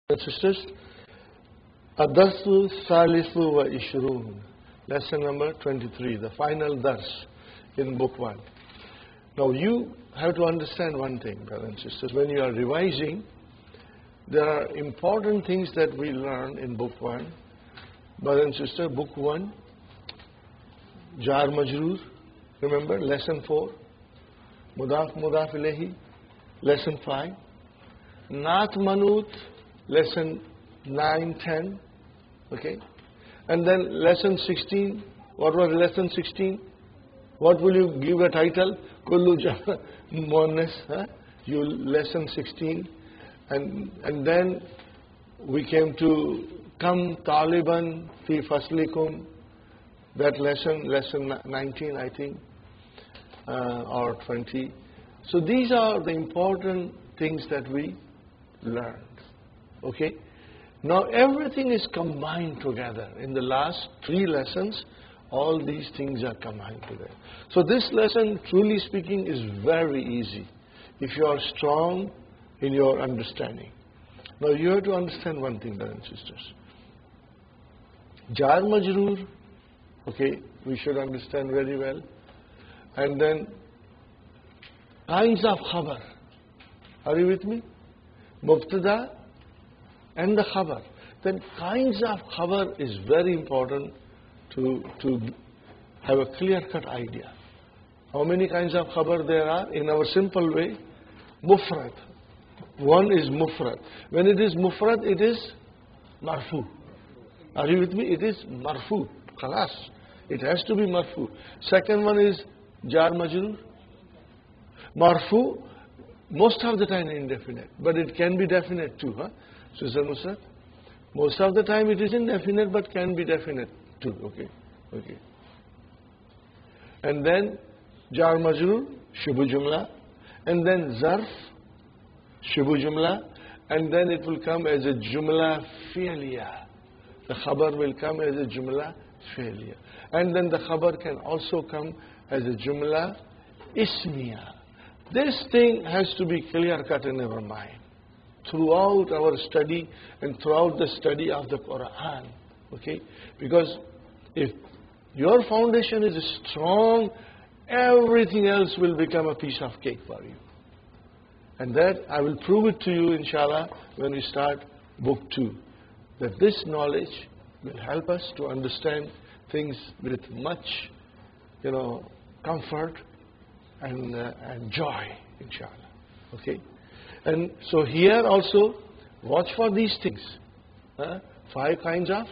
and sisters, Adarsu Salisu wa Ishrun, lesson number 23, the final dars in book 1. Now you have to understand one thing, brothers and sisters. When you are revising, there are important things that we learn in book 1. Brothers and sisters, book 1, Jar Majroor, remember, lesson 4, Mudaf Mudaf Ilayhi, lesson 5, Naat Manut, lesson 9, 10, okay? And then lesson 16, what was lesson 16? What will you give a title? Kullu Jama Muannas, you lesson 16. And then we came to Kam Taliban Fi Faslikum, that lesson 19, I think, or 20. So these are the important things that we learned. Okay? Now everything is combined together. In the last 3 lessons, all these things are combined together. So this lesson, truly speaking, is very easy if you are strong in your understanding. Now you have to understand one thing, brothers and sisters. Jar Majroor, okay, we should understand very well. And then kinds of khabar. Are you with me? Mubtada and the khabar. Then kinds of khabar is very important to have a clear-cut idea. How many kinds of khabar there are? In our simple way, mufrad. One is mufrad. When it is mufrad, it is marfu. Are you with me? It is marfu. Khalas. It has to be marfu. Second one is jar majroor. Marfu, most of the time indefinite, but it can be definite too. Sister Nusrat? Most of the time it is indefinite, but can be definite too. Okay. Okay. And then jar majroor, shubu jumla, and then zarf, shubu jumla, and then it will come as a jumla fi'liya. The khabar will come as a jumla fi'liya. And then the khabar can also come as a jumla ismiya. This thing has to be clear-cut in our mind throughout our study and throughout the study of the Quran. Okay? Because if your foundation is strong, everything else will become a piece of cake for you. And that I will prove it to you, inshallah, when we start book 2. That this knowledge will help us to understand things with much, comfort and joy, inshallah. Okay? And so here also, watch for these things. 5 kinds of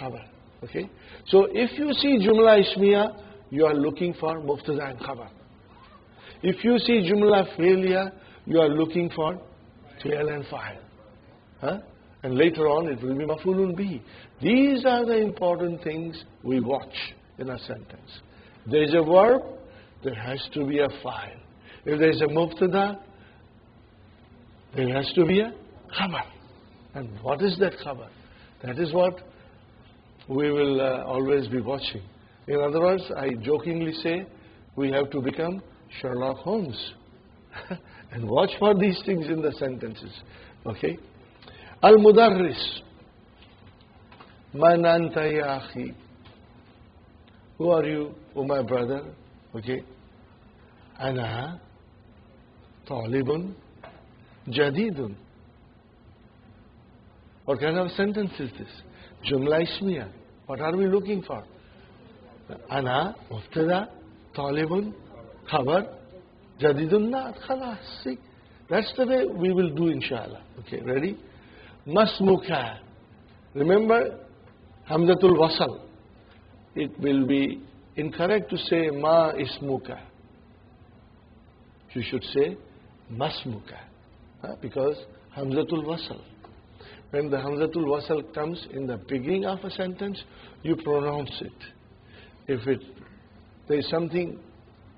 khabar. Okay? So if you see jumla ismiya, you are looking for mubtada and khabar. If you see jumla fi'liya, you are looking for fi'l and fa'il. And later on it will be maf'ulun bihi. These are the important things we watch in a sentence. There is a verb, there has to be a fa'il. If there is a mubtada, there has to be a khabar. And what is that khabar? That is what we will always be watching. In other words, I jokingly say, we have to become Sherlock Holmes and watch for these things in the sentences. Okay? Al-Mudarris. Man anta ya akhi. Who are you, oh my brother? Okay? Ana talibun jadidun. What kind of sentence is this? Jumla ismiya. What are we looking for? Ana, mubtada, talibun, khabar, jadidun naat, khalas. See? That's the way we will do, inshallah. Okay, ready? Masmuka. Remember, hamzatul wasal. It will be incorrect to say ma ismuka. You should say masmuka. Because hamzatul wasal. When the hamzatul wasal comes in the beginning of a sentence, you pronounce it. If there is something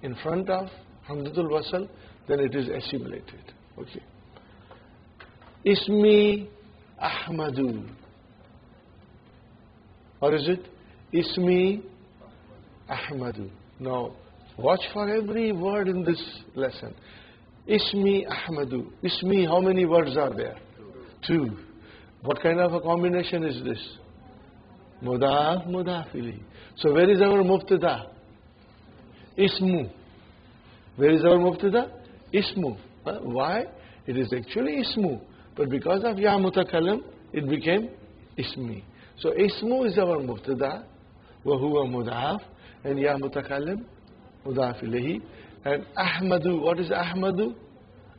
in front of hamzatul wasal, then it is assimilated. Okay. Ismi Ahmadu. Or is it? Ismi Ahmadu. Now, watch for every word in this lesson. Ismi Ahmadu. Ismi, how many words are there? 2. What kind of a combination is this? Mudaf, mudaf ilayhi. So where is our mubtada? Ismu. Where is our mubtada? Ismu. Why? It is actually ismu. But because of ya mutakallim, it became ismi. So ismu is our mubtada, wa huwa mudaf, and ya mutakallim, mudaf ilayhi. And Ahmadu, what is Ahmadu?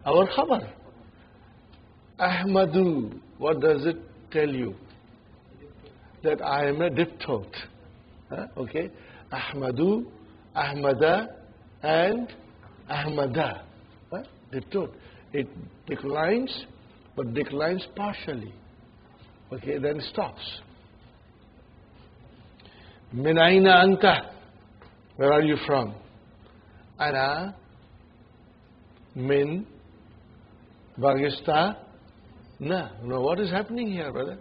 Our khabar. Ahmadu, what does it tell you? That I am a diptote. Okay? Ahmadu, Ahmada, and Ahmada. Diptote. It declines, but declines partially. Okay, then stops. Min aina anta? Where are you from? Ana min Pakistan. No, what is happening here, brother?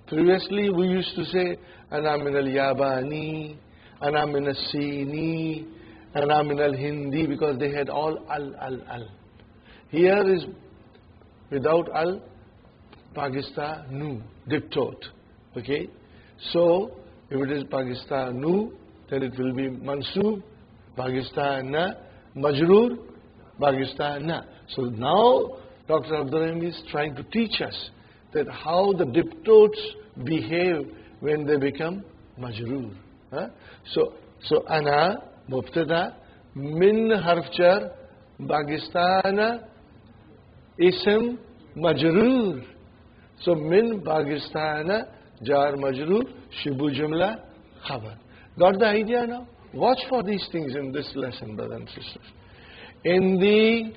Previously we used to say Ana min al-Yabani, Ana min al-Sini, Ana min al-Hindi, because they had all al. Here is without al, Pakistanu, diptote. Okay? So, if it is Pakistanu, then it will be mansoob, Pakistana, majroor, Pakistana. So now, Dr. Abdurrahim is trying to teach us that how the diptotes behave when they become majroor. So ana, mubtada, min harfjar, Pakistana, ism, majroor. So min Pakistana, jar majroor, shibu jumla, khabar. Got the idea now? Watch for these things in this lesson, brothers and sisters. In the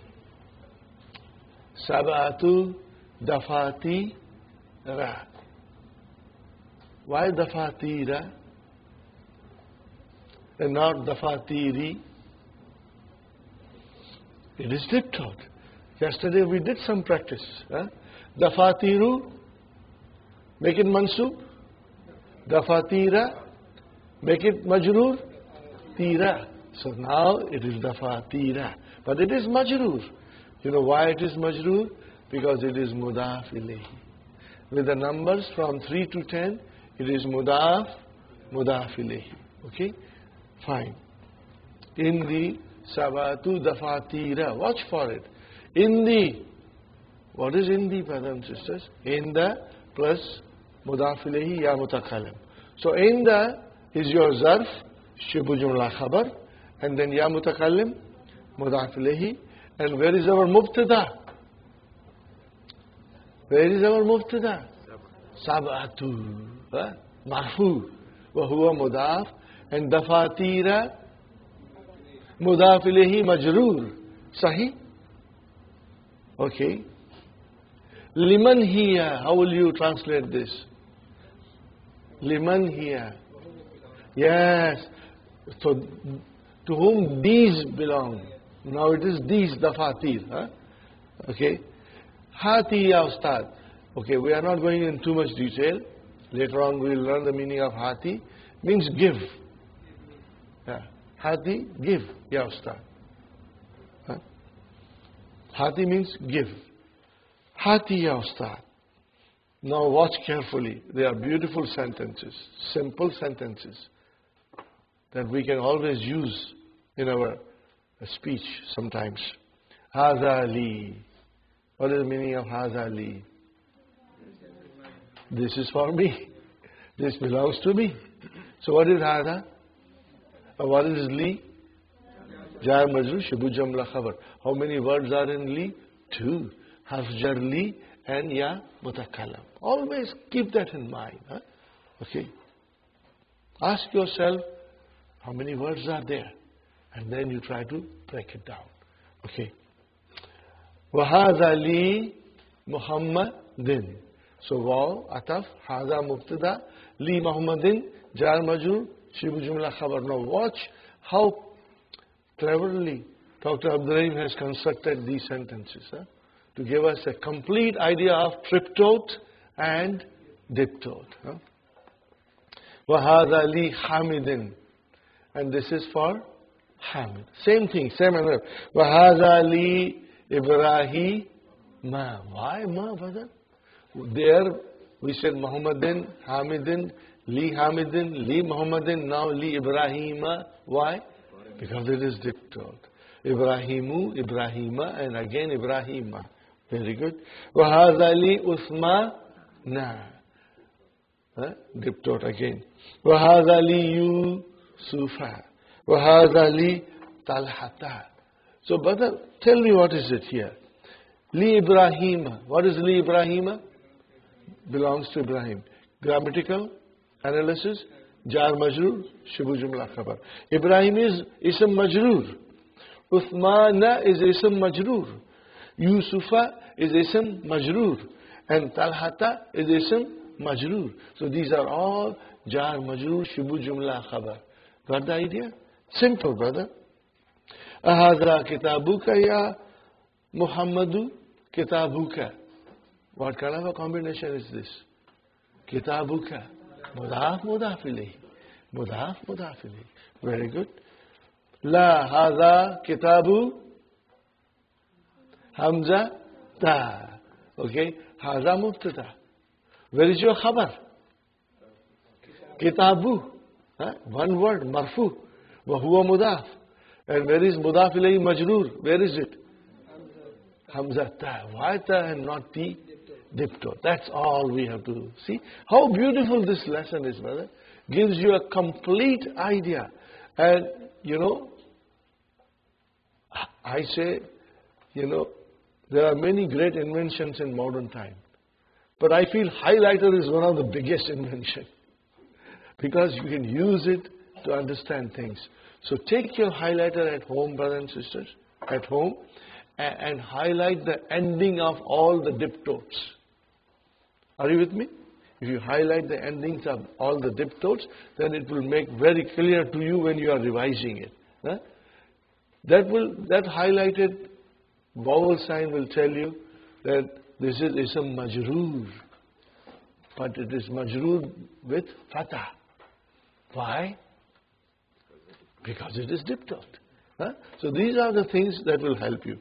Sabatu Dafati Ra. Why Dafatira and not Dafatiri? It is diptote. Yesterday we did some practice. Dafatiru, make it mansub. Dafatira, make it majroor. Tira. So now it is Dafatira. But it is majroor. You know why it is majroor? Because it is mudaf ilayhi. With the numbers from 3 to 10, it is mudaf ilayhi. Okay? Fine. In the Sabatu Dafatira. Watch for it. In the. What is in the, brothers and sisters? In the plus mudaf ilayhi ya mutakallim. So in the is your zarf, shibu jumla khabar, and then ya mutakallim, mudaf ilayhi. And where is our mubtada? Where is our mubtada? Sab'atu. Marfu. Wa huwa mudaf. And dafatira, mudaf ilayhi majroor. Sahih? Okay. Liman hiya. How will you translate this? Liman hiya. Yes. So, to whom these belong? Now it is these dafatir. Okay. Hati ya ustad. Okay, we are not going in too much detail. Later on we will learn the meaning of hati. Means give. Hati, give. Ya ustad. Hati means give. Hati ya ustad. Now watch carefully. They are beautiful sentences. Simple sentences. That we can always use in our speech sometimes. Haza li. What is the meaning of haza li? This is for me. This belongs to me. So what is haza? What is li? Jar majrur shibu jamla khabar. How many words are in li? 2. Harf jar li and ya mutakallam. Always keep that in mind. Okay. Ask yourself, how many words are there? And then you try to break it down. Okay. وَهَذَا لِي مُحَمَّدٍ. So wow, ataf, haza mubtada, li Muhammadin, jar majrur, shibu jumla khabar. Now watch how cleverly Dr. Abdurrahim has constructed these sentences to give us a complete idea of triptote and diptote. وَهَذَا لِي حَامِدٍ. And this is for Hamid. Same thing, same another. وَهَذَا لِي إِبْرَاهِيمَ. Why ma, brother? There We said Muhammadin, Hamidin, Li Hamidin, Li Muhammadin, now Li Ibrahima. Why? Because it is diptode. Ibrahimu, Ibrahima, and again Ibrahima. Very good. وَهَذَا لِي أُثْمَانَ. Diptode again. وَهَذَا لِي يُوسُفَ. وَهَذَا لِي طَلْحَةَ. So brother, tell me what is it here. Li Ibrahima. What is Li Ibrahima? Belongs to Ibrahim. Grammatical analysis. Jar majroor, Shibu Jumla Khabar. Ibrahim is Ism Majroor. Uthmana is Ism Majroor. Yusufa is Ism Majroor. And Talhata is Ism Majroor. So these are all Jar Majroor, Shibu Jumla Khabar. Got the idea? Simple, brother. Ahadra kitabuka ya Muhammadu kitabuka. What kind of a combination is this? Kitabuka. Mudaf, mudaf ilayhi. Mudaf, mudaf ilayhi. Very good. La hadha kitabu Hamza ta. Okay. Hadha mubtada. Where is your khabar? Kitabu. One word, marfu. Wa huwa mudaf. And where is mudaf ilayhi majroor? Where is it? Hamza ta. Why ta and not ti? Diptode. That's all we have to do. See how beautiful this lesson is, brother. Gives you a complete idea. And I say, there are many great inventions in modern time. But I feel highlighter is one of the biggest inventions. Because you can use it to understand things. So take your highlighter at home, brothers and sisters, at home, and highlight the ending of all the diptodes. Are you with me? If you highlight the endings of all the diptodes, then it will make very clear to you when you are revising it. That highlighted vowel sign will tell you that this is Ism Majroor. But it is Majroor with Fatah. Why? Because it is diptode. So these are the things that will help you.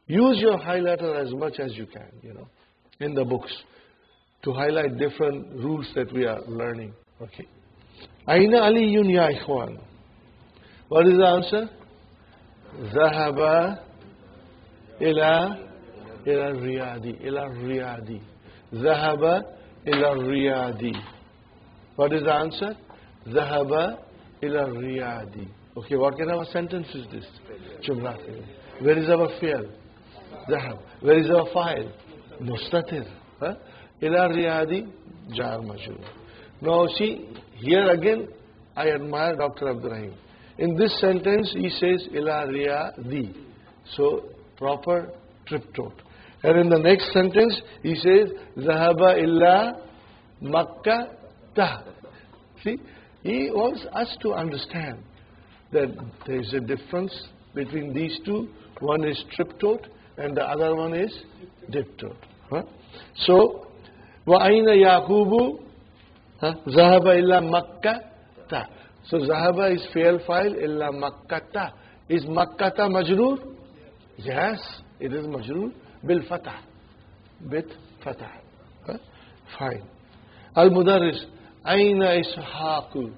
Use your highlighter as much as you can, in the books, to highlight different rules that we are learning. Okay. Aina Aliyun ya ikhwan. What is the answer? Zahaba ila riyadi. Ila riyadi. Zahaba ila riyadi. What is the answer? Zahaba ila riyadi. Okay, what kind of a sentence is this? Jumla. Where is our fi'l? Zahab. Where is our fa'il? Mustatir. Ila riyadi, jar majroor. Now see, here again, I admire Dr. Abdurrahim. In this sentence, he says ila riyadi. So, proper triptode. And in the next sentence, he says zahaba illa Makkah ta. See, he wants us to understand that there is a difference between these two. One is triptode and the other one is diptode. So, وَأَيْنَ يَعْقُوبُ ذَهَبَ إِلَّا مَكَّةَ. So Zahaba is fi'l fa'il illa Makkata. Is Makkata majroor? Yes, it is majroor bil fatah. With fatah. Fine. Al-Mudarris. Aina Ishaqu.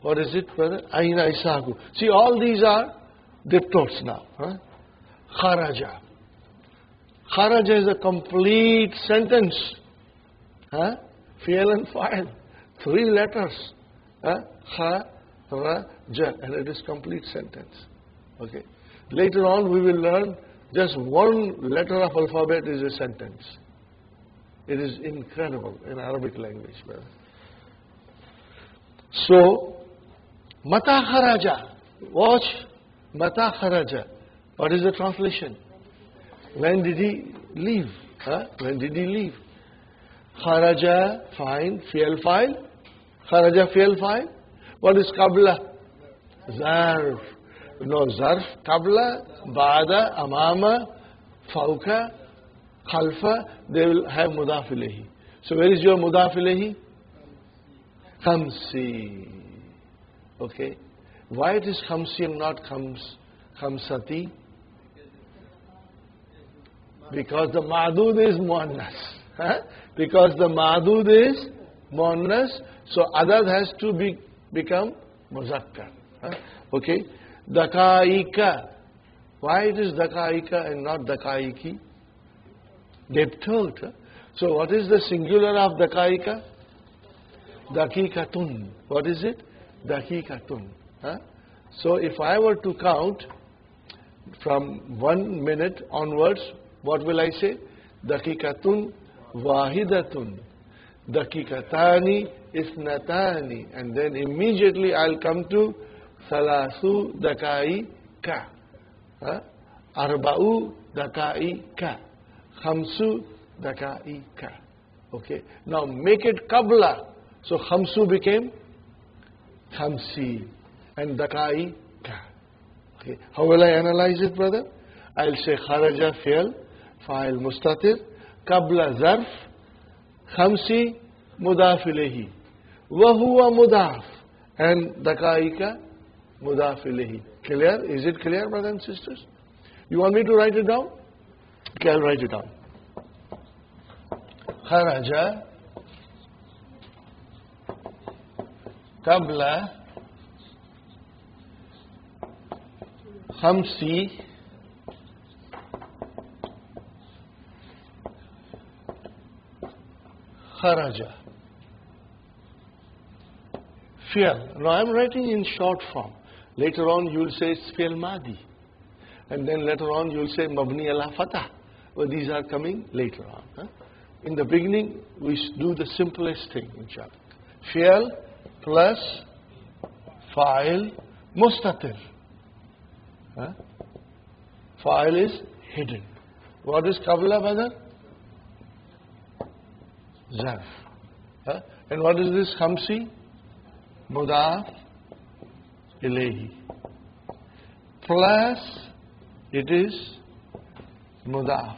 What is it, brother? Aina Ishaqu. See, all these are diptodes now. Kharaja. Kharaja is a complete sentence. Fi'l and fa'il. 3 letters. Kharaja. And it is complete sentence. Okay. Later on we will learn just one letter of alphabet is a sentence. It is incredible in Arabic language, brother. So, Mata kharaja. Watch. Mata kharaja. What is the translation? When did he leave? When did he leave? Kharaja, fine, fi'l fa'il. Kharaja, fi'l fa'il. What is qabla? Zarf. No, zarf, qabla, ba'da, amama, fawka, khalfa, they will have mudaf ilayhi. So where is your mudaf ilayhi? Khamsi. Okay. Why it is khamsi and not khamsati? Because the ma'dud is muannas. Because the Madud is Muannas, so Adad has to become Muzakkar. Okay? Dakaika. Why it is Dakaika and not Dakaiki? They've told. So what is the singular of Dakaika? Dakikatun. What is it? Dakikatun. So if I were to count from 1 minute onwards, what will I say? Dakikatun wahidatun. Dakikatani isnatani. And then immediately I'll come to Salasu Dakaika. Arba'u Dakaika. Khamsu Dakaika. Okay. Now make it Qabla. So Khamsu became Khamsi. And Dakaika. Okay. How will I analyze it, brother? I'll say Kharaja fi'l, fa'il mustatir, Qabla zarf, Khamsi mudaf ilayhi. Wa huwa mudaf. And Dakaika mudaf ilayhi. Clear? Is it clear, brothers and sisters? You want me to write it down? Okay, I'll write it down. Kharaja Qabla Khamsi Kharaja. Fi'l. Now I'm writing in short form. Later on you will say it's fi'l madi. And then later on you will say mabni ala fatah. Well, these are coming later on. In the beginning we do the simplest thing, inshallah. Fi'l plus fa'il mustatir. Fa'il is hidden. What is qabla, brother? Zarf. And what is this khamsi? Mudaf ilayhi. Plus it is mudaf.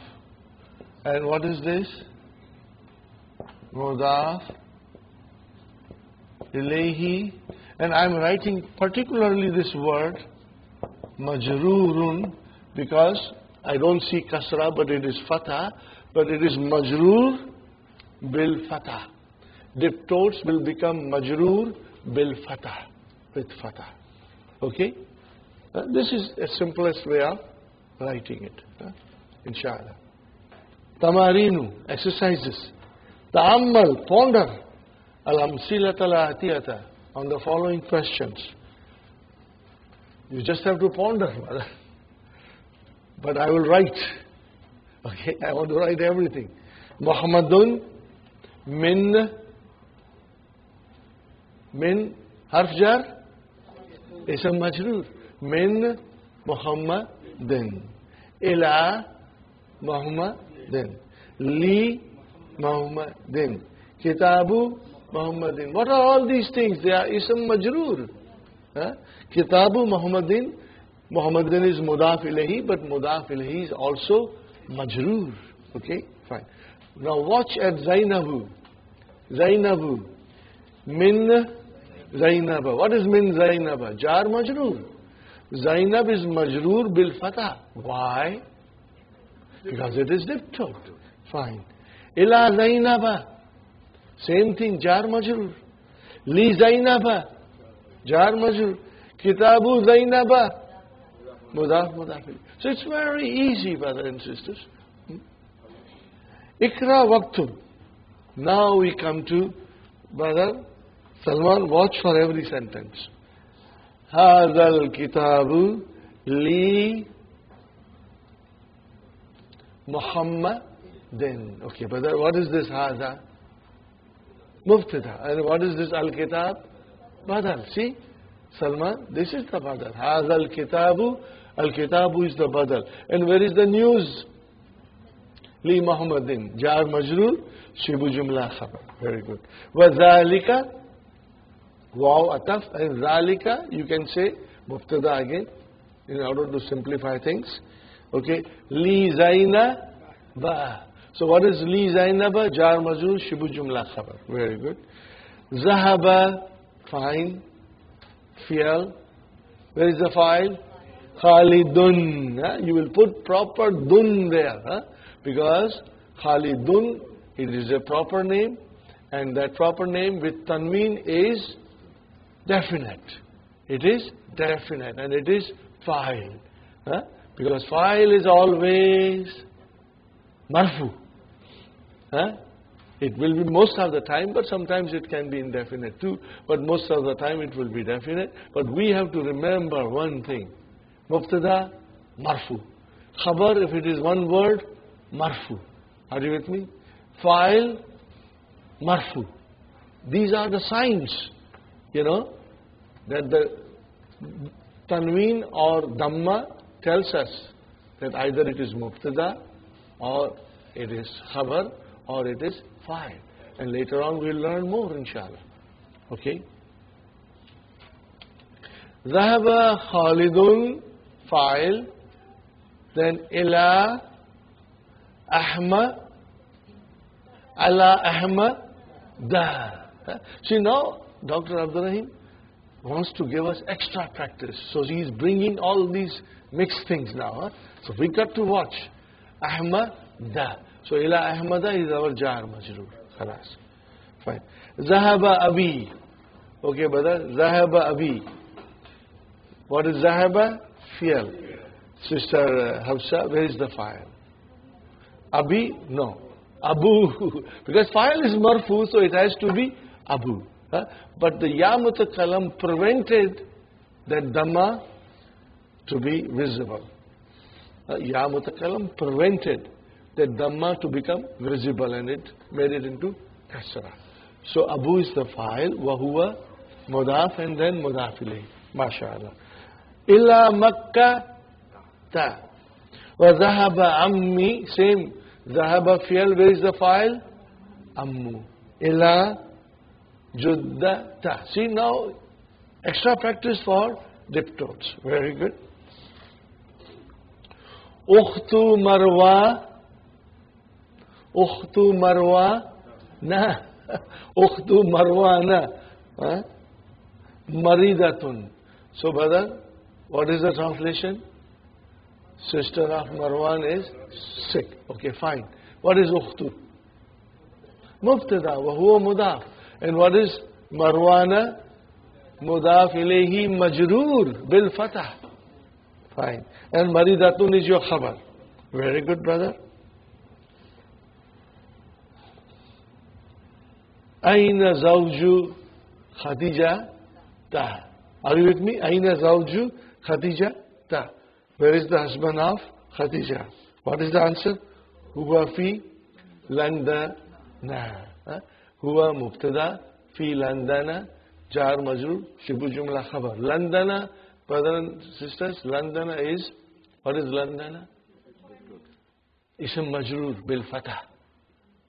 And what is this? Mudaf ilayhi. And I'm writing particularly this word majroorun because I don't see kasra, but it is fatah, but it is majroor bil fatah. Diptotes will become majroor bil fatah, with fatah. Okay? This is the simplest way of writing it. Inshallah. Tamarinu, exercises. Ta'ammal, ponder. Al-amsilata al-atiyata, on the following questions. You just have to ponder. But I will write. Okay, I want to write everything. Muhammadun min harf jar ism majroor. Min Muhammadin. Ila Muhammadin. Li Muhammadin. Kitabu Muhammadin. What are all these things? They are ism majroor. Kitabu Muhammadin. Muhammadin is mudaf ilahi, but mudaf ilahi is also majroor. Okay, fine. Now watch at Zainabu. Zainabu. Min Zainaba. What is min Zainaba? Jar majroor. Zainab is majroor bil fatah. Why? Because it is diptote. Fine. Ila Zainaba. Same thing, jar majroor. Li Zainaba. Jar majroor. Kitabu Zainaba. Mudaf mudaf. So it's very easy, brothers and sisters. Ikra waqtub. Now we come to brother Salman. Watch for every sentence. Hadal kitabu li Muhammadin. Okay, brother, what is this hada? Mubtada. And what is this al-kitab? Badal. See? Salman, this is the badal. Hadal kitabu. Al-kitabu is the badal. And where is the news? Li Muhammadin. Jar majroor. Shibu jumla khabar. Very good. Wa dhalika. Waw ataf. And dhalika, you can say mubtada again in order to simplify things. Okay. Li zaina ba. So what is li zainaba? Jar majroor. Shibu jumla khabar. Very good. Zahaba. Fine. Fi'al. Where is the file? Khalidun. You will put proper dun there. Because Khalidun It is a proper name, and that proper name with tanween is definite. It is definite, and it is fa'il. Huh? Because fa'il is always marfu. Huh? It will be most of the time, but sometimes it can be indefinite too. But most of the time it will be definite. But we have to remember one thing. Mubtada, marfu. Khabar, if it is one word, marfu. Are you with me? Fa'il, marfu. These are the signs, that the tanween or dhamma tells us that either it is mubtada, or it is khabar, or it is fa'il. And later on we'll learn more, inshallah. Okay? ذهب خالد fa'il, then ila ahmad, ala ahmad da. See, now Dr. Abdul Rahim wants to give us extra practice. So he's bringing all these mixed things now. Huh? So we got to watch. Ahmad da. So ila ahmada is our jar majroor. Khalas. Fine. Zahaba abi. Okay, brother. Zahaba abi. What is zahaba? Fi'l. Sister Hafsa, where is the fa'il? Abi? No. Abu. Because fa'il is marfu, so it has to be abu. Huh? But the ya mutakalam prevented that dhamma to be visible. Ya mutakalam prevented that dhamma to become visible, and it made it into kasra. So abu is the fa'il, wa huwa mudaf, and then mudaf ilayhi. MashaAllah. Illa Makkah ta. Wa zahaba ammi, same. Zahaba fi'al, where is the fa'il? Ammu. Illa Judda ta. See, now extra practice for diptones. Very good. Ukhtu marwa. Ukhtu marwa na. Ukhtu marwa na. Maridatun. So, brother, what is the translation? Sister of Marwan is sick. Okay, fine. What is ukhtu? Mubtada wa huwa mudaf. And what is Marwana? Mudaf ilayhi majroor bil fatah. Fine. And maridatun is your khabar. Very good, brother. Aina zawju Khadija ta. Are you with me? Aina zawju Khadija ta. Where is the husband of Khadija? What is the answer? Huwa fi Landana. Huwa mubtada fi Landana jar majrur shibu jumla khabar. Landana, brothers and sisters, Landana is, what is Landana? Ism majrur bil fatah.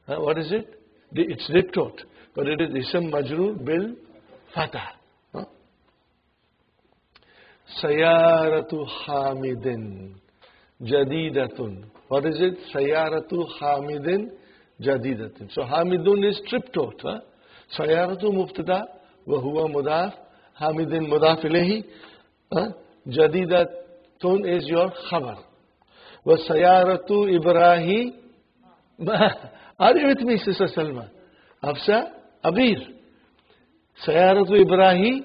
What is it? It's diptot, but it is ism majrur bil fatah. Sayaratu Hamidin Jadidatun. What is it? Sayaratu Hamidin Jadidatun. So Hamidun is triptot. Sayaratu mubtada wa huwa mudaf. Hamidin mudaf ilayhi. Jadidatun is your khabar. Wa sayaratu Ibrahim. Are you with me, Sister Salma? Hafsa Abir. Sayaratu Ibrahim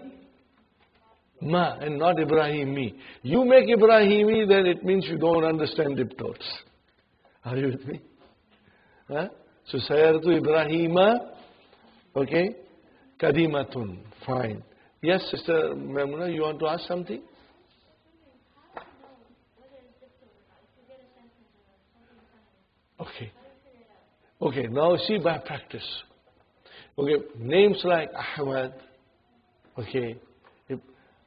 ma, and not Ibrahimi. You make Ibrahimi, then it means you don't understand diptotes. Are you with me? So Sayaratu Ibrahima, okay, Kadimatun, fine. Yes, Sister Memuna, you want to ask something? Okay. Okay, now see by practice. Okay, names like Ahmad, okay,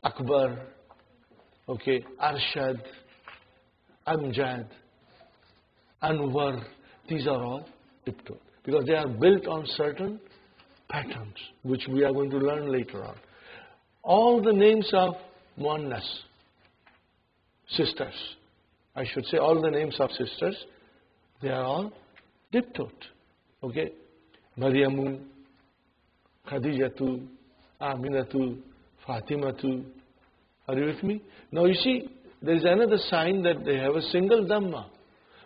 Akbar, okay, Arshad, Amjad, Anwar, these are all diptot because they are built on certain patterns which we are going to learn later on. All the names of Muannas, sisters, I should say all the names of sisters, they are all diptot. Okay, Maryamu, Khadijatu, Aminatu, Fatimatu. Are you with me? Now you see, there is another sign that they have a single dhamma.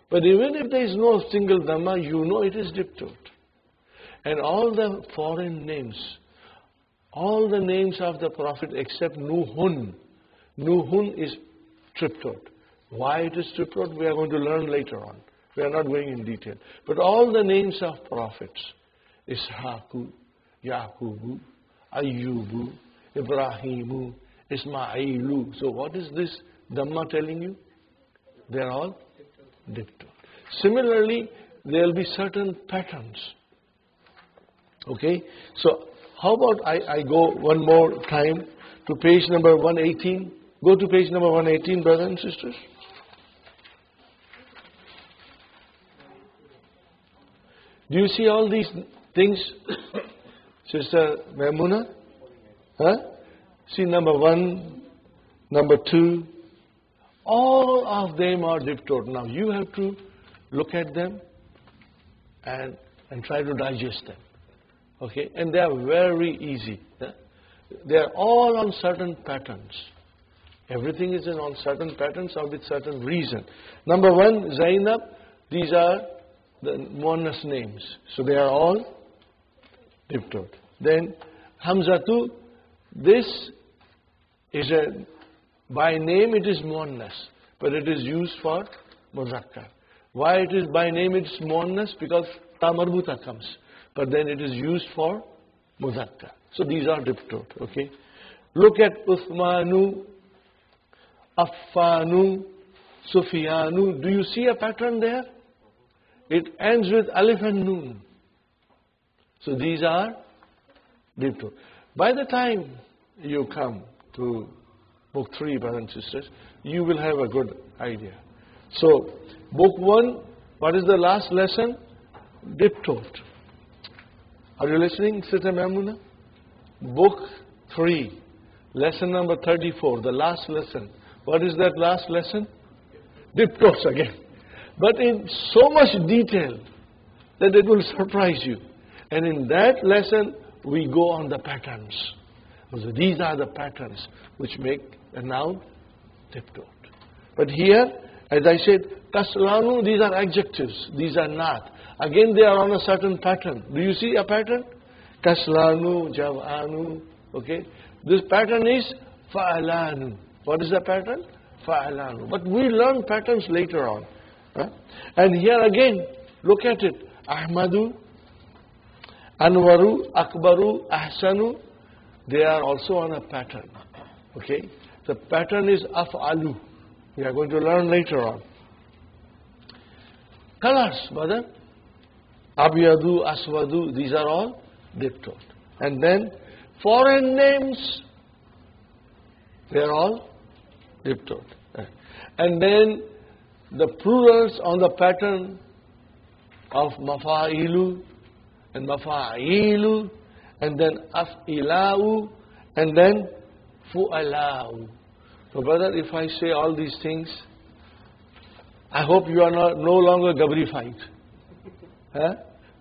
But even if there is no single dhamma, you know it is diptot. And all the foreign names, all the names of the Prophet except Nuhun. Nuhun is triptot. Why it is triptot, we are going to learn later on. We are not going in detail. But all the names of prophets, Ishaku, Yaqubu, Ayyubu, Ibrahimu, Ismailu. So what is this Dhamma telling you? They are all diptot. Similarly, there will be certain patterns. Okay? So how about I go one more time to page number 118. Go to page number 118, brothers and sisters. Do you see all these things, Sister Maimuna? Huh? See number 1, number 2. All of them are diptot. Now you have to look at them and try to digest them. Okay? And they are very easy. Yeah? They are all on certain patterns. Everything is on certain patterns or with certain reason. Number 1, Zainab. These are the Muannas names. So they are all diptot. Then Hamzatu. This is by name it is Muannas, but it is used for Muzakkar. Why it is by name it is Muannas? Because Ta Marbuta comes. But then it is used for Muzakkar. So these are diptot. Okay. Look at Uthmanu, Affanu, Sufyanu. Do you see a pattern there? It ends with Alif and Nun. So these are diptot. By the time you come to book 3, brothers and sisters, you will have a good idea. So, book 1, what is the last lesson? Diptot. Are you listening, Sister Maimuna? Book 3, lesson number 34, the last lesson. What is that last lesson? Diptots again. But in so much detail that it will surprise you. And in that lesson, we go on the patterns. So these are the patterns which make a noun diptot. But here, as I said, Kaslanu, these are adjectives. These are not. Again, they are on a certain pattern. Do you see a pattern? Kaslanu, Javanu. Okay. This pattern is Fa'alanu. What is the pattern? Fa'alanu. But we learn patterns later on. Huh? And here again, look at it. Ahmadu, Anwaru, Akbaru, Ahsanu. They are also on a pattern. Okay. The pattern is Af'alu. We are going to learn later on. Colors, brother. Abiyadu, Aswadu, these are all diptot. And then foreign names, they are all diptot. And then the plurals on the pattern of Mafa'ilu and Mafa'ilu, and then Af'ilau, and then Fu'alau. So brother, if I say all these things, I hope you are no longer Gabrified. Huh?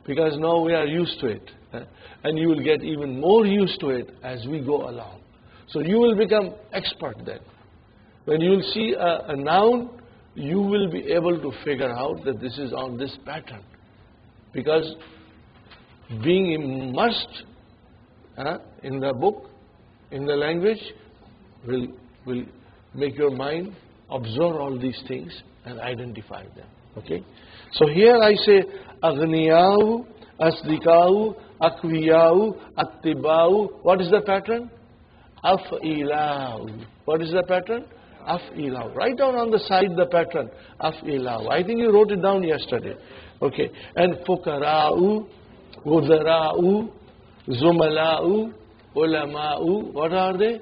Because now we are used to it. Huh? And you will get even more used to it as we go along. So you will become expert then. When you will see a noun, you will be able to figure out that this is on this pattern. Because being immersed in the book, in the language, will make your mind observe all these things and identify them. Okay? So here I say Aghniyau, Asdikau, Akwiyau, Attibau. What is the pattern? Af'ilau. What is the pattern? Af'ilau. Write down on the side the pattern. Af'ilau. I think you wrote it down yesterday. Okay. And Fukara'u, Wuzara'u, Zumala'u, Ulama'u. What are they?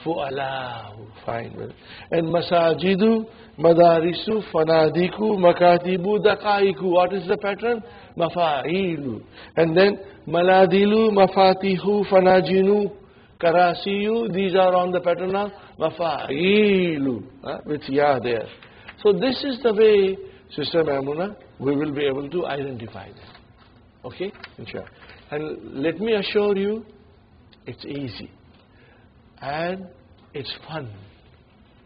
Fu'alau. Fine. And Masajidu, Madarisu, Fanadiku, Makatibu, Dakaiku. What is the pattern? Mafa'ilu. And then Maladilu, Mafatihu, Fanajinu, Karasiyu. These are on the pattern of Mafa'ilu. With Ya there. So this is the way, Sister Maimuna, we will be able to identify them. Okay? Inshallah. And let me assure you, it's easy. And it's fun.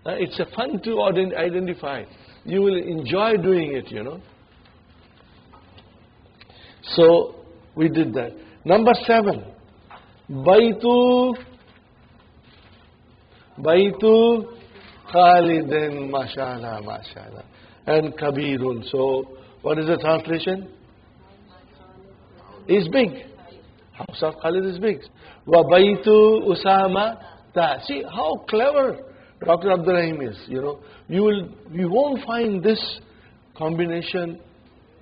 It's a fun to identify. You will enjoy doing it, you know. So, We did that. Number 7. Baitu Khalidin, mashallah, mashallah. And Kabirun. So, what is the translation? Is big. House of Khalid is big. Wa Baitu Usama Ta. See how clever Dr. Abdul Rahim is. You won't find this combination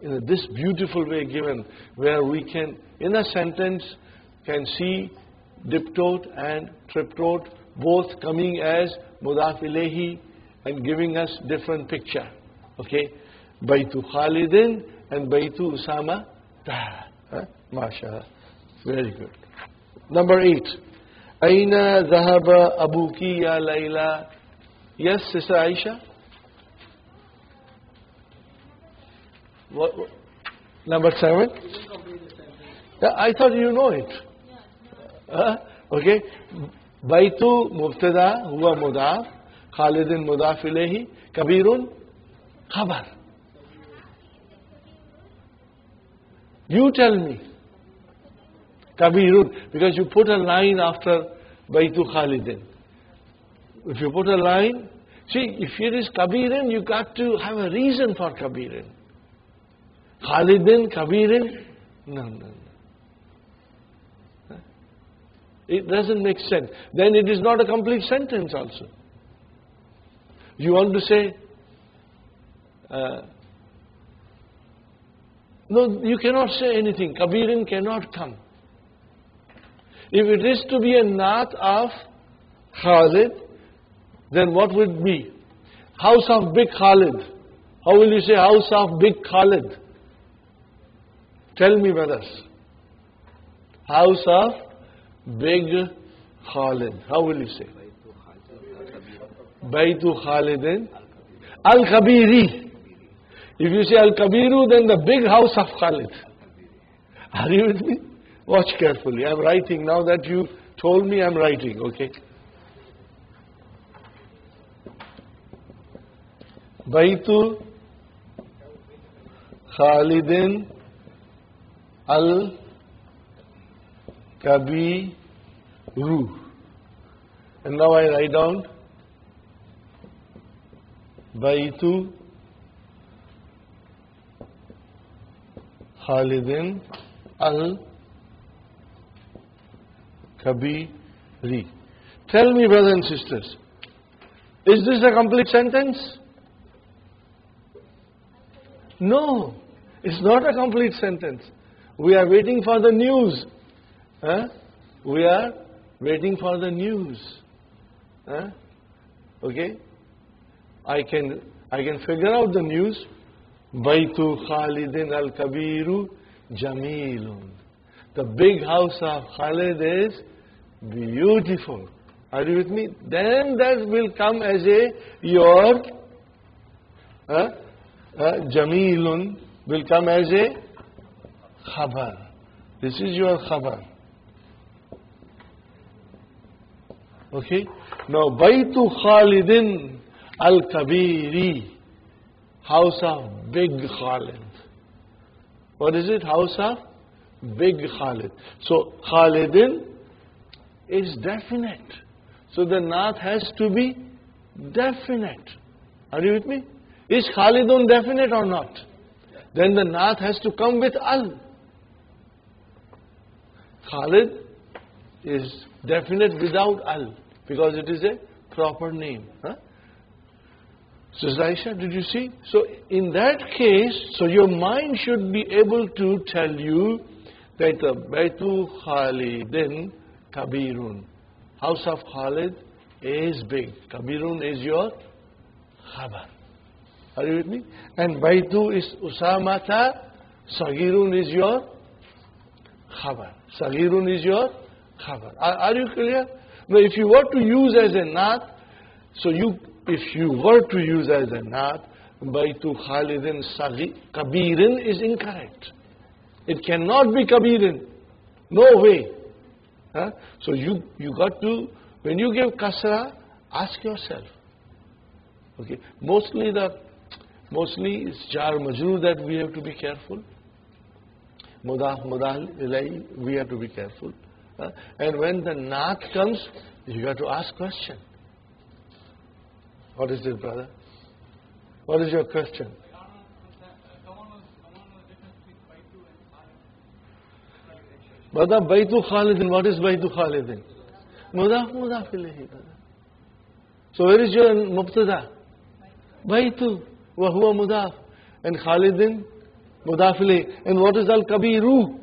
in this beautiful way given, where we can, in a sentence, can see diptote and triptote both coming as mudaf ilayhi and giving us different picture. Okay, Baitu Khalidin and Baitu Usama Ta. Mashallah, very good. Number 8. Aina dhahaba abuki ya Layla. Yes, Sister Aisha. What? Number 7. Yeah, I thought you know it. Okay. Baitu mubtada huwa mudaf, Khalidin mudaf ilayhi, Kabirun khabar. You tell me. Kabirun, because you put a line after Baitu Khalidin. If you put a line, see, if it is Kabirin, you got to have a reason for Kabirin. Khalidin, Kabirin, no. It doesn't make sense. Then it is not a complete sentence also. You want to say, no, you cannot say anything. Kabirin cannot come. If it is to be a naat of Khalid, then what would it be? House of Big Khalid. How will you say house of Big Khalid? Tell me, brothers. House of Big Khalid. How will you say? Baitu Khalidin Al-Kabiri. If you say Al-Kabiru, then the big house of Khalid. Are you with me? Watch carefully. I'm writing now that you told me. I'm writing, okay? Baitu Khalidin Al-Kabiru. And now I write down Baitu Khalidin Al-Kabiri. Tell me, brothers and sisters, is this a complete sentence? No, it's not a complete sentence. We are waiting for the news. We are waiting for the news. Okay? I can figure out the news. Baitu Khalidin Al-Kabiru Jamilun. The big house of Khalid is beautiful. Are you with me? Then that will come as your Jamilun will come as a khabar. This is your khabar. Okay? Now, Baitu Khalidin Al-Kabiri. House of Big Khalid. What is it? House of Big Khalid. So, Khalidin is definite. So, the naat has to be definite. Are you with me? Is Khalidun definite or not? Then the naat has to come with al. Khalid is definite without al, because it is a proper name. So, Aisha, did you see? So, in that case, so your mind should be able to tell you that Baitu Khalidin Kabirun. House of Khalid is big. Kabirun is your khabar. Are you with me? And Baitu is Usamata. Sagirun is your khabar. Sagirun is your khabar. Are you clear? Now, if you were to use as a naat, if you were to use as a naat, Baitu Khalidin Kabirin is incorrect. It cannot be Kabirin. No way. So you got to, when you give kasra, ask yourself. Okay. Mostly it's jar majroor that we have to be careful. Mudaf, mudaf ilayhi, we have to be careful. And when the naat comes, you got to ask question. What is it, brother? What is your question? Brother, Baytu Khalidin, what is Baytu Khalidin? Mudaf, mudaf ilayhi, brother. So where is your mubtada? Baytu, wa huwa mudaf. And Khalidin, mudaf ilayhi. And what is al-kabiru?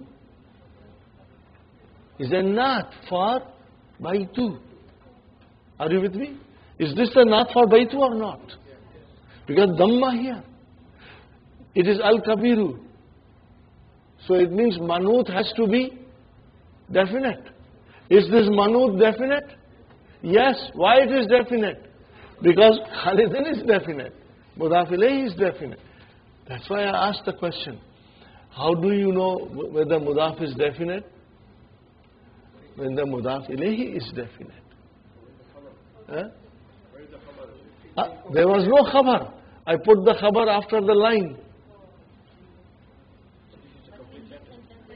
Is a naat for Baytu. Are you with me? Is this the naat for Baytu or not? Because Dhamma here. It is al-kabiru. So it means manut has to be definite. Is this manut definite? Yes. Why it is definite? Because Khalidin is definite. Mudaf ilayhi is definite. That's why I asked the question. How do you know whether mudaf is definite? When the mudaf ilayhi is definite. There was no khabar. I put the khabar after the line.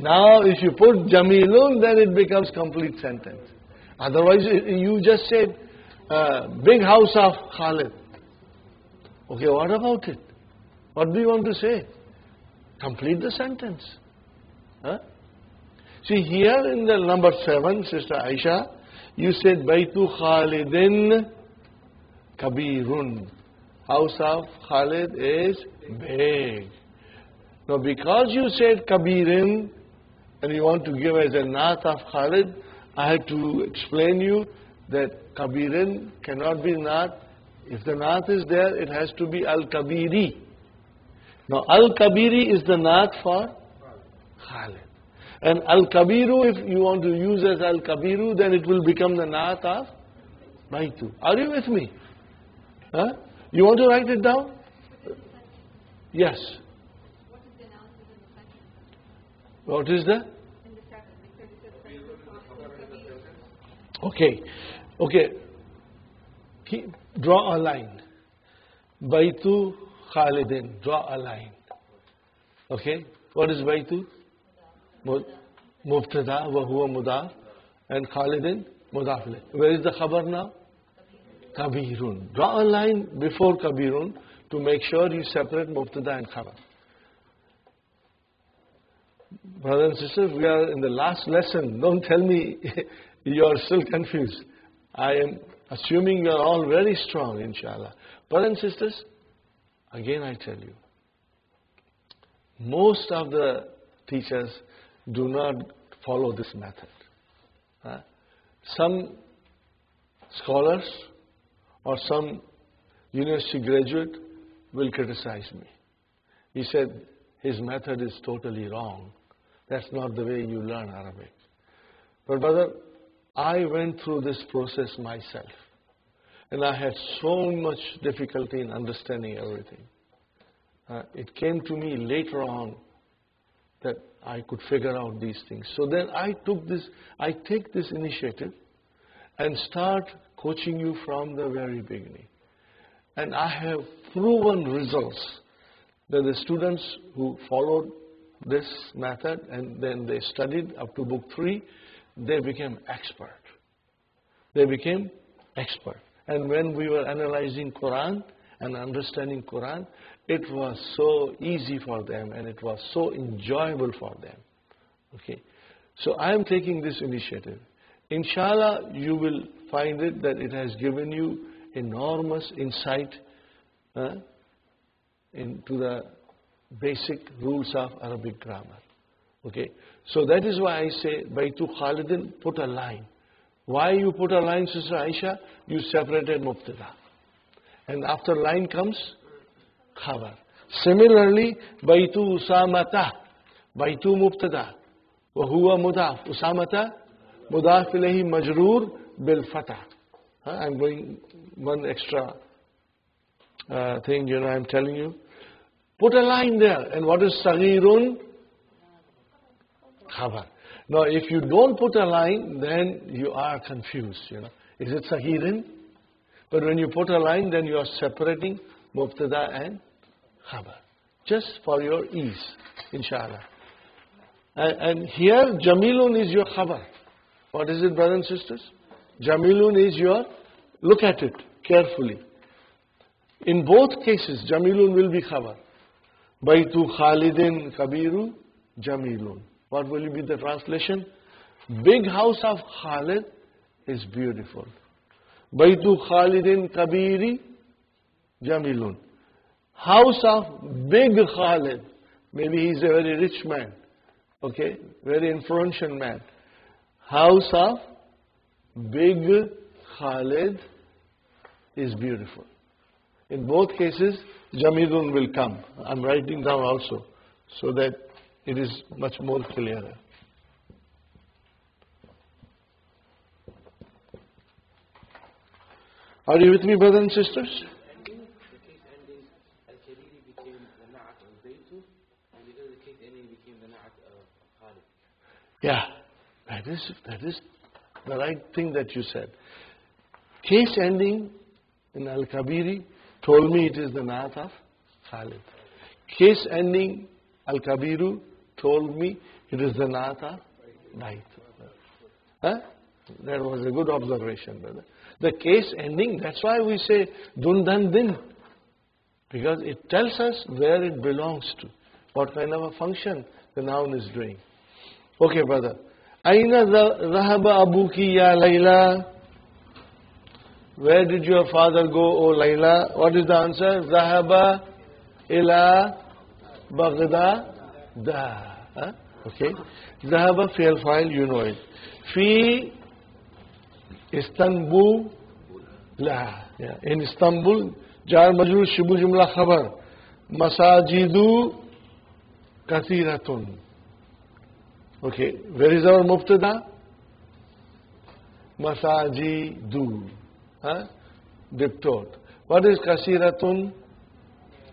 Now, if you put Jamilun, then it becomes complete sentence. Otherwise, you just said, big house of Khalid. Okay, what about it? What do you want to say? Complete the sentence. See, here in the number 7, Sister Aisha, you said, Baytu Khalidin Kabirun. House of Khalid is big. Now, because you said Kabirin, and you want to give as a naat of Khalid, I have to explain you that Kabirin cannot be naat. If the naat is there, it has to be al-kabiri. Now, al-kabiri is the naat for Khalid. And al-kabiru, if you want to use as al-kabiru, then it will become the naat of Baytu. Are you with me? You want to write it down? Yes. What is the? Okay. Draw a line. Baytu Khalidin. Draw a line. Okay. What is Baytu? Mubtada wa huwa mudaf. And Khalidin mudaf ilayh. Where is the khabar now? Kabirun. Draw a line before Kabirun to make sure you separate Mubtada and Khabar. Brothers and sisters, we are in the last lesson. Don't tell me you are still confused. I am assuming you are all very strong, inshallah. Brothers and sisters, again I tell you, most of the teachers do not follow this method. Some scholars or some university graduate will criticize me. He said his method is totally wrong. That's not the way you learn Arabic. But brother, I went through this process myself. And I had so much difficulty in understanding everything. It came to me later on that I could figure out these things. So then I take this initiative and start coaching you from the very beginning. And I have proven results that the students who followed this method and then they studied up to book 3, they became expert. They became expert. And when we were analyzing Quran and understanding Quran, it was so easy for them and it was so enjoyable for them. Okay. So I am taking this initiative. Inshallah, you will find it that it has given you enormous insight into the basic rules of Arabic grammar. Okay. So that is why I say, Baytu Khalidin, put a line. Why you put a line, Sister Aisha? You separated Mubtada. And after line comes Khabar. Similarly, Baytu Usamata. Baytu Mubtada. Wa huwa mudaf. Usamata, mudaf ilayhi majroor bil fatah. I'm going one extra thing, I'm telling you. Put a line there. And what is Saghirun? Khabar. Now, if you don't put a line, then you are confused, Is it Saghirin? But when you put a line, then you are separating Mubtada and Khabar. Just for your ease, inshallah. And here, Jamilun is your khabar. What is it, brothers and sisters? Jamilun is your, look at it carefully. In both cases, Jamilun will be khabar. Baitu Khalidin Kabiru Jamilun. What will be the translation? Big house of Khalid is beautiful. Baitu Khalidin Kabiri Jamilun. House of big Khalid. Maybe he's a very rich man. Okay, very influential man. House of big Khalid is beautiful. In both cases, Jamilun will come. I'm writing down also so that it is much more clearer. Are you with me, brothers and sisters? Yeah, that is the right thing that you said. Case ending in Al-Kabiri told me it is the Naat of Khalid. Case ending Al-Kabiru told me it is the Naat of Bait. Huh? That was a good observation, brother. The case ending, that's why we say Dundan Din. Because it tells us where it belongs to. What kind of a function the noun is doing. Okay, brother. Aina dhahaba abuki ya Layla? Where did your father go, O Layla? What is the answer? Dhahaba ila Baghdad. Huh? Okay. Dhahaba fi'l fa'il, you know it. Fi Istanbul la. Yeah. In Istanbul, jar majrur shibu jumla khabar. Masajidu kathiratun. Okay, where is our mubtada? Masajidu. Huh? Diptote. What is kasiratun?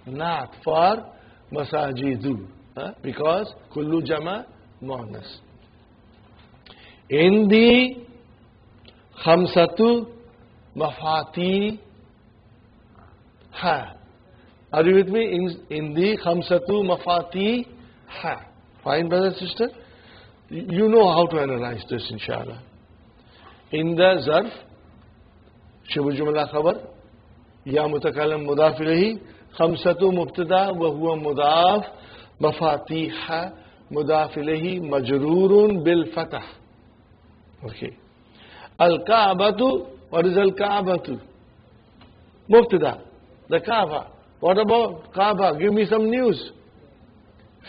Not for masajidu. Huh? Because kullu jama muannas. Indi khamsatu mafati ha. Are you with me? Indi khamsatu mafati ha. Fine, brother and sister? You know how to analyze this, inshallah. In the zarf, shibu jumla khabar, ya mutakalam mudaf ilayhi, khamsatu mubtada wa huwa mudaf, mafatiha mudaf ilayhi, majrurun bil fatah. Okay. Al-Ka'batu, what is Al-Ka'batu? Mubtada, the Kaaba. What about Kaaba? Give me some news.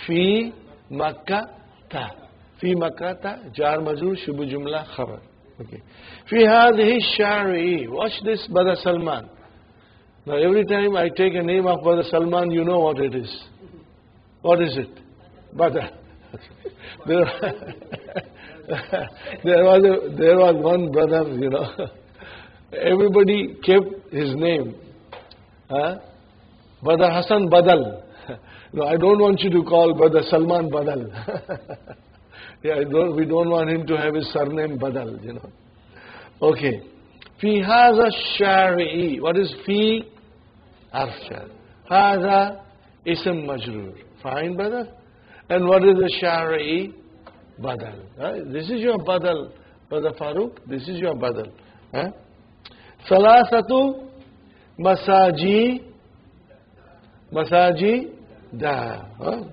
Fi Makkah ta. في مكة جار مجرور شبه جملة خبر. Okay. في هذه الشارع. Watch this, Brother Salman. Now every time I take a name of Brother Salman, you know what it is. What is it? Brother. There was one brother, you know. Everybody kept his name. Huh? Brother Hassan Badal. No, I don't want you to call Brother Salman Badal. Yeah, we don't want him to have his surname Badal, you know. Okay. Fi haza shari'i. What is fi? Arshar. Haza ism majrur. Fine, brother? And what is the shari'i? Badal. Right? This is your badal, Brother Farooq. This is your badal. Huh? Salasatu masaji da.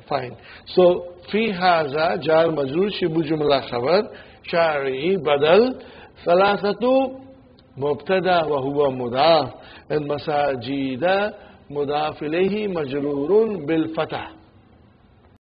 Fine. So, fi haza jar majrur shibu jumla khabar shari'i badal salasatu mubtada wa huwa mudaf and masajida mudaf ilayhi majrurun bil fatah.